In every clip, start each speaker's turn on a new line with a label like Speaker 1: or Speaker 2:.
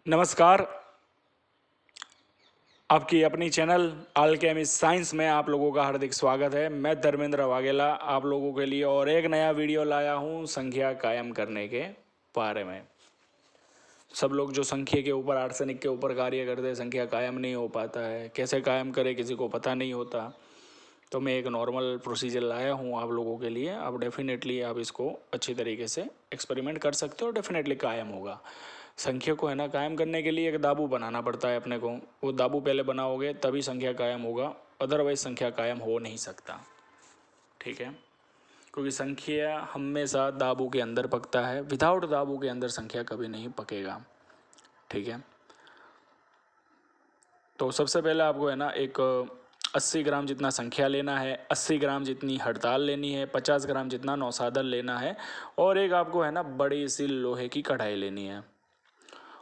Speaker 1: नमस्कार। आपकी अपनी चैनल अल्केमिस्ट साइंस में आप लोगों का हार्दिक स्वागत है। मैं धर्मेंद्र वाघेला आप लोगों के लिए और एक नया वीडियो लाया हूं संख्या कायम करने के बारे में। सब लोग जो संख्या के ऊपर आर्सेनिक के ऊपर कार्य करते हैं, संख्या कायम नहीं हो पाता है, कैसे कायम करे किसी को पता नहीं होता। तो मैं एक नॉर्मल प्रोसीजर लाया हूँ आप लोगों के लिए। आप डेफिनेटली आप इसको अच्छी तरीके से एक्सपेरिमेंट कर सकते हो, डेफिनेटली कायम होगा। संख्या को है ना कायम करने के लिए एक दाबू बनाना पड़ता है अपने को। वो दाबू पहले बनाओगे तभी संख्या कायम होगा, अदरवाइज संख्या कायम हो नहीं सकता। ठीक है, क्योंकि संख्या हमेशा दाबू के अंदर पकता है, विदाउट दाबू के अंदर संख्या कभी नहीं पकेगा। ठीक है, तो सबसे पहले आपको है ना एक 80 ग्राम जितना संख्या लेना है, 80 ग्राम जितनी हड़ताल लेनी है, 50 ग्राम जितना नौसादर लेना है, और एक आपको है ना बड़ी सी लोहे की कढ़ाई लेनी है,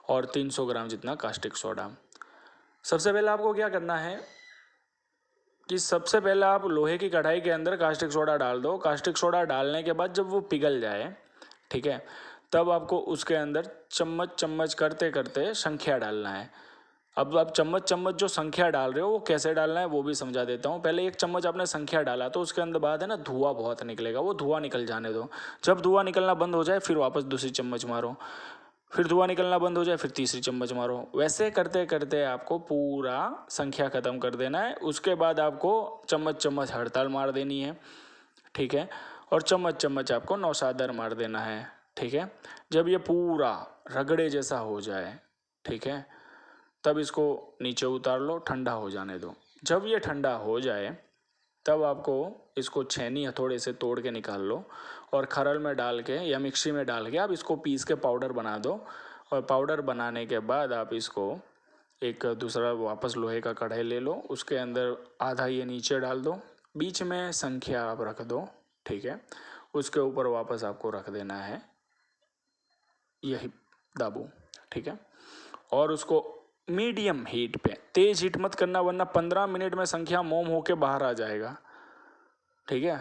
Speaker 1: और 300 ग्राम जितना कास्टिक सोडा। सबसे पहले आपको क्या करना है कि सबसे पहले आप लोहे की कढ़ाई के अंदर कास्टिक सोडा डाल दो। कास्टिक सोडा डालने के बाद जब वो पिघल जाए, ठीक है, तब आपको उसके अंदर चम्मच चम्मच करते करते संख्या डालना है। अब आप चम्मच चम्मच जो संख्या डाल रहे हो वो कैसे डालना है वो भी समझा देता हूँ। पहले एक चम्मच आपने संख्या डाला तो उसके अंदर बाद है ना धुआं बहुत निकलेगा, वो धुआं निकल जाने दो। जब धुआं निकलना बंद हो जाए फिर वापस दूसरी चम्मच मारो, फिर धुआं निकलना बंद हो जाए फिर तीसरी चम्मच मारो। वैसे करते करते आपको पूरा संख्या ख़त्म कर देना है। उसके बाद आपको चम्मच चम्मच हड़ताल मार देनी है, ठीक है, और चम्मच चम्मच आपको नौसादर मार देना है। ठीक है, जब ये पूरा रगड़े जैसा हो जाए, ठीक है, तब इसको नीचे उतार लो, ठंडा हो जाने दो। जब ये ठंडा हो जाए तब आपको इसको छेनी हथौड़े से तोड़ के निकाल लो, और खरल में डाल के या मिक्सी में डाल के आप इसको पीस के पाउडर बना दो। और पाउडर बनाने के बाद आप इसको एक दूसरा वापस लोहे का कढ़ाई ले लो, उसके अंदर आधा ये नीचे डाल दो, बीच में संख्या आप रख दो, ठीक है, उसके ऊपर वापस आपको रख देना है यही दाबू, ठीक है, और उसको मीडियम हीट पे, तेज हीट मत करना वरना 15 मिनट में संख्या मोम होके बाहर आ जाएगा। ठीक है,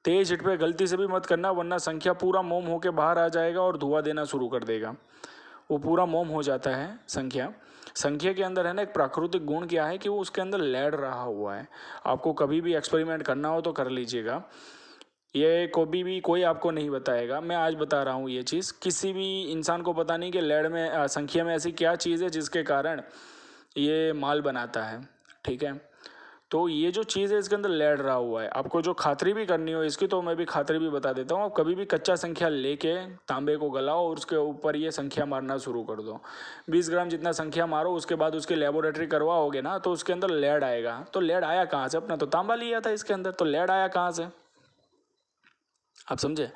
Speaker 1: तेज हीट पे गलती से भी मत करना वरना संख्या पूरा मोम होके बाहर आ जाएगा और धुआं देना शुरू कर देगा। वो पूरा मोम हो जाता है संख्या। संख्या के अंदर है ना एक प्राकृतिक गुण क्या है कि वो उसके अंदर लैड रहा हुआ है। आपको कभी भी एक्सपेरिमेंट करना हो तो कर लीजिएगा, ये कभी भी कोई आपको नहीं बताएगा। मैं आज बता रहा हूँ ये चीज़, किसी भी इंसान को पता नहीं कि लैड में संख्या में ऐसी क्या चीज़ है जिसके कारण ये माल बनाता है। ठीक है, तो ये जो चीज़ है इसके अंदर लैड रहा हुआ है। आपको जो खातरी भी करनी हो इसकी तो मैं भी खातरी भी बता देता हूँ। आप कभी भी कच्चा संख्या लेके तांबे को गलाओ और उसके ऊपर ये संख्या मारना शुरू कर दो। 20 ग्राम जितना संख्या मारो, उसके बाद उसकी लेबोरेटरी करवाओगे ना तो उसके अंदर लैड आएगा। तो लैड आया कहाँ से? अपना तो तांबा लिया था इसके अंदर, तो लैड आया कहाँ से? आप समझे?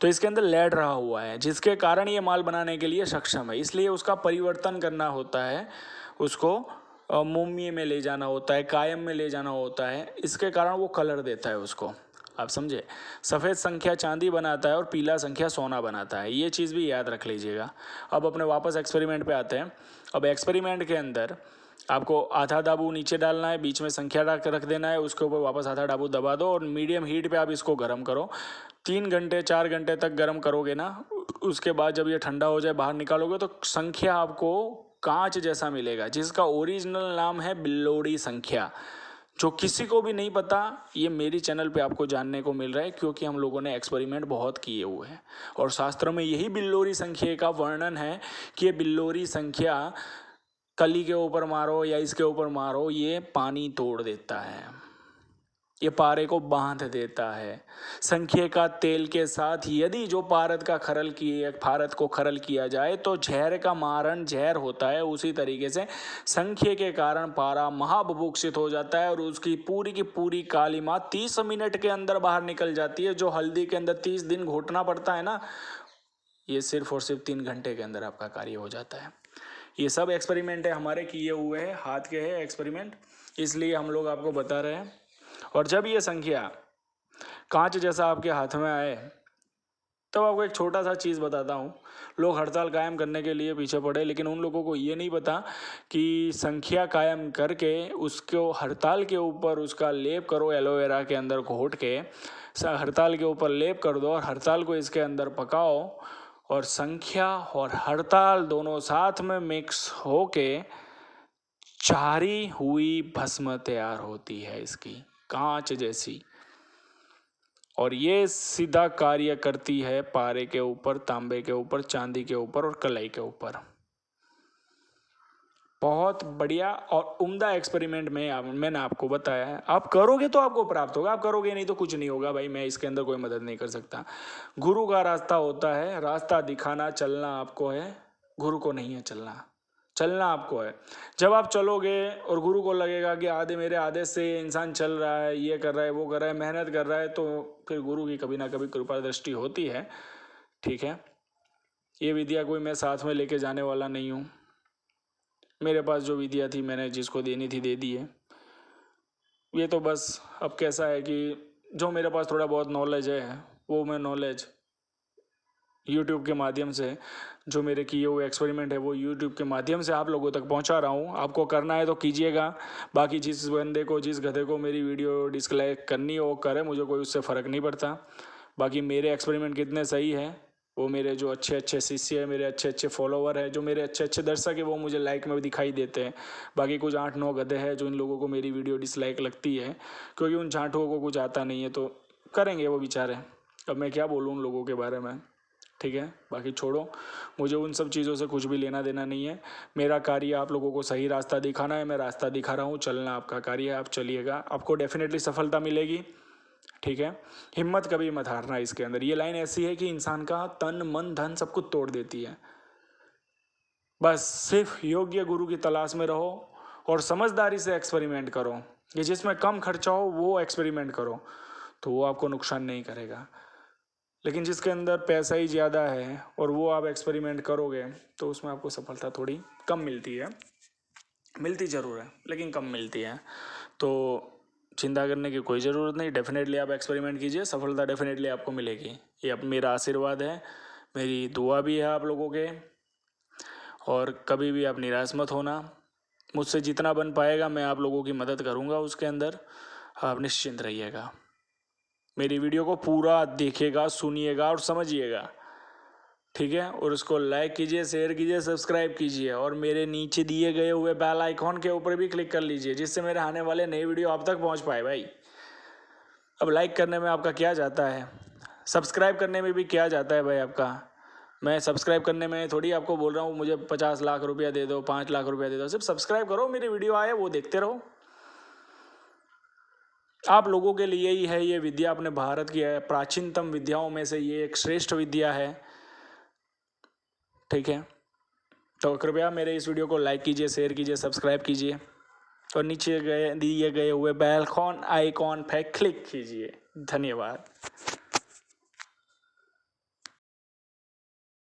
Speaker 1: तो इसके अंदर लैड रहा हुआ है जिसके कारण ये माल बनाने के लिए सक्षम है। इसलिए उसका परिवर्तन करना होता है, उसको मोमिये में ले जाना होता है, कायम में ले जाना होता है। इसके कारण वो कलर देता है उसको। आप समझे? सफ़ेद संख्या चांदी बनाता है और पीला संख्या सोना बनाता है, ये चीज़ भी याद रख लीजिएगा। अब अपने वापस एक्सपेरिमेंट पे आते हैं। अब एक्सपेरिमेंट के अंदर आपको आधा दाबू नीचे डालना है, बीच में संख्या रख देना है, उसके ऊपर वापस आधा दाबू दबा दो और मीडियम हीट पे आप इसको गर्म करो। 3 घंटे 4 घंटे तक गर्म करोगे ना, उसके बाद जब ये ठंडा हो जाए बाहर निकालोगे तो संख्या आपको कांच जैसा मिलेगा, जिसका ओरिजिनल नाम है बिल्लोड़ी संख्या, जो किसी को भी नहीं पता। ये मेरी चैनल पे आपको जानने को मिल रहा है क्योंकि हम लोगों ने एक्सपेरिमेंट बहुत किए हुए हैं और शास्त्रों में यही बिल्लोड़ी संख्या का वर्णन है कि ये बिल्लोड़ी संख्या कली के ऊपर मारो या इसके ऊपर मारो, ये पानी तोड़ देता है, ये पारे को बांध देता है। संख्या का तेल के साथ यदि जो भारत को खरल किया जाए तो जहर का मारण जहर होता है। उसी तरीके से संख्या के कारण पारा महाबुभुक्षित हो जाता है और उसकी पूरी की पूरी काली माँ 30 मिनट के अंदर बाहर निकल जाती है। जो हल्दी के अंदर 30 दिन घोटना पड़ता है ना, ये सिर्फ और सिर्फ 3 घंटे के अंदर आपका कार्य हो जाता है। ये सब एक्सपेरिमेंट है हमारे किए हुए हैं, हाथ के हैं एक्सपेरिमेंट, इसलिए हम लोग आपको बता रहे हैं। और जब ये संख्या कांच जैसा आपके हाथ में आए तब आपको एक छोटा सा चीज़ बताता हूँ। लोग हड़ताल कायम करने के लिए पीछे पड़े, लेकिन उन लोगों को ये नहीं पता कि संख्या कायम करके उसको हड़ताल के ऊपर उसका लेप करो, एलोवेरा के अंदर घोट के हड़ताल के ऊपर लेप कर दो और हड़ताल को इसके अंदर पकाओ और संख्या और हड़ताल दोनों साथ में मिक्स होके चारी हुई भस्म तैयार होती है इसकी, कांच जैसी। और ये सीधा कार्य करती है पारे के ऊपर, तांबे के ऊपर, चांदी के ऊपर और कलाई के ऊपर। बहुत बढ़िया और उम्दा एक्सपेरिमेंट मैंने आपको बताया है। आप करोगे तो आपको प्राप्त होगा, आप करोगे नहीं तो कुछ नहीं होगा भाई। मैं इसके अंदर कोई मदद नहीं कर सकता। गुरु का रास्ता होता है, रास्ता दिखाना, चलना आपको है, गुरु को नहीं है चलना। चलना आपको है। जब आप चलोगे और गुरु को लगेगा कि मेरे आदेश से ये इंसान चल रहा है, ये कर रहा है, वो कर रहा है, मेहनत कर रहा है, तो फिर गुरु की कभी ना कभी कृपा दृष्टि होती है। ठीक है, ये विद्या कोई मैं साथ में लेके जाने वाला नहीं हूँ। मेरे पास जो विद्या थी मैंने जिसको देनी थी दे दी है। ये तो बस अब कैसा है कि जो मेरे पास थोड़ा बहुत नॉलेज है वो मैं नॉलेज यूट्यूब के माध्यम से, जो मेरे किए हुए एक्सपेरिमेंट है वो यूट्यूब के माध्यम से आप लोगों तक पहुंचा रहा हूं। आपको करना है तो कीजिएगा। बाकी जिस बंदे को, जिस गधे को मेरी वीडियो डिसलाइक करनी हो वो करे, मुझे कोई उससे फ़र्क नहीं पड़ता। बाकी मेरे एक्सपेरिमेंट कितने सही है वो मेरे जो अच्छे अच्छे शिष्य है, मेरे अच्छे अच्छे फॉलोवर है, जो मेरे अच्छे अच्छे दर्शक है, वो मुझे लाइक में भी दिखाई देते हैं। बाकी कुछ 8-9 गधे हैं जो इन लोगों को मेरी वीडियो डिसलाइक लगती है, क्योंकि उन झांटुओं को कुछ आता नहीं है, तो करेंगे वो बेचारे। अब मैं क्या बोलूँ उन लोगों के बारे में। ठीक है, बाकी छोड़ो, मुझे उन सब चीज़ों से कुछ भी लेना देना नहीं है। मेरा कार्य आप लोगों को सही रास्ता दिखाना है। मैं रास्ता दिखा रहा हूँ, चलना आपका कार्य है, आप चलिएगा, आपको डेफिनेटली सफलता मिलेगी। ठीक है, हिम्मत कभी मत हारना इसके अंदर। ये लाइन ऐसी है कि इंसान का तन मन धन सब कुछ तोड़ देती है। बस सिर्फ योग्य गुरु की तलाश में रहो और समझदारी से एक्सपेरिमेंट करो। ये जिसमें कम खर्चा हो वो एक्सपेरिमेंट करो, तो वो आपको नुकसान नहीं करेगा। लेकिन जिसके अंदर पैसा ही ज़्यादा है और वो आप एक्सपेरिमेंट करोगे तो उसमें आपको सफलता थोड़ी कम मिलती है। मिलती ज़रूर है लेकिन कम मिलती है। तो चिंता करने की कोई ज़रूरत नहीं। डेफिनेटली आप एक्सपेरिमेंट कीजिए, सफलता डेफिनेटली आपको मिलेगी। ये अब मेरा आशीर्वाद है, मेरी दुआ भी है आप लोगों के। और कभी भी आप निराश मत होना। मुझसे जितना बन पाएगा मैं आप लोगों की मदद करूँगा उसके अंदर, आप निश्चिंत रहिएगा। मेरी वीडियो को पूरा देखिएगा, सुनिएगा और समझिएगा। ठीक है, और उसको लाइक कीजिए, शेयर कीजिए, सब्सक्राइब कीजिए और मेरे नीचे दिए गए हुए बेल आइकॉन के ऊपर भी क्लिक कर लीजिए, जिससे मेरे आने वाले नई वीडियो आप तक पहुंच पाए भाई। अब लाइक करने में आपका क्या जाता है, सब्सक्राइब करने में भी क्या जाता है भाई आपका। मैं सब्सक्राइब करने में थोड़ी आपको बोल रहा हूँ मुझे 50 लाख रुपया दे दो, 5 लाख रुपया दे दो। सिर्फ सब्सक्राइब करो, मेरी वीडियो आए वो देखते रहो। आप लोगों के लिए ही है ये विद्या, अपने भारत की है प्राचीनतम विद्याओं में से ये एक श्रेष्ठ विद्या है। ठीक है, तो कृपया मेरे इस वीडियो को लाइक कीजिए, शेयर कीजिए, सब्सक्राइब कीजिए और नीचे दिए गए हुए बेल आइकॉन पे क्लिक कीजिए। धन्यवाद।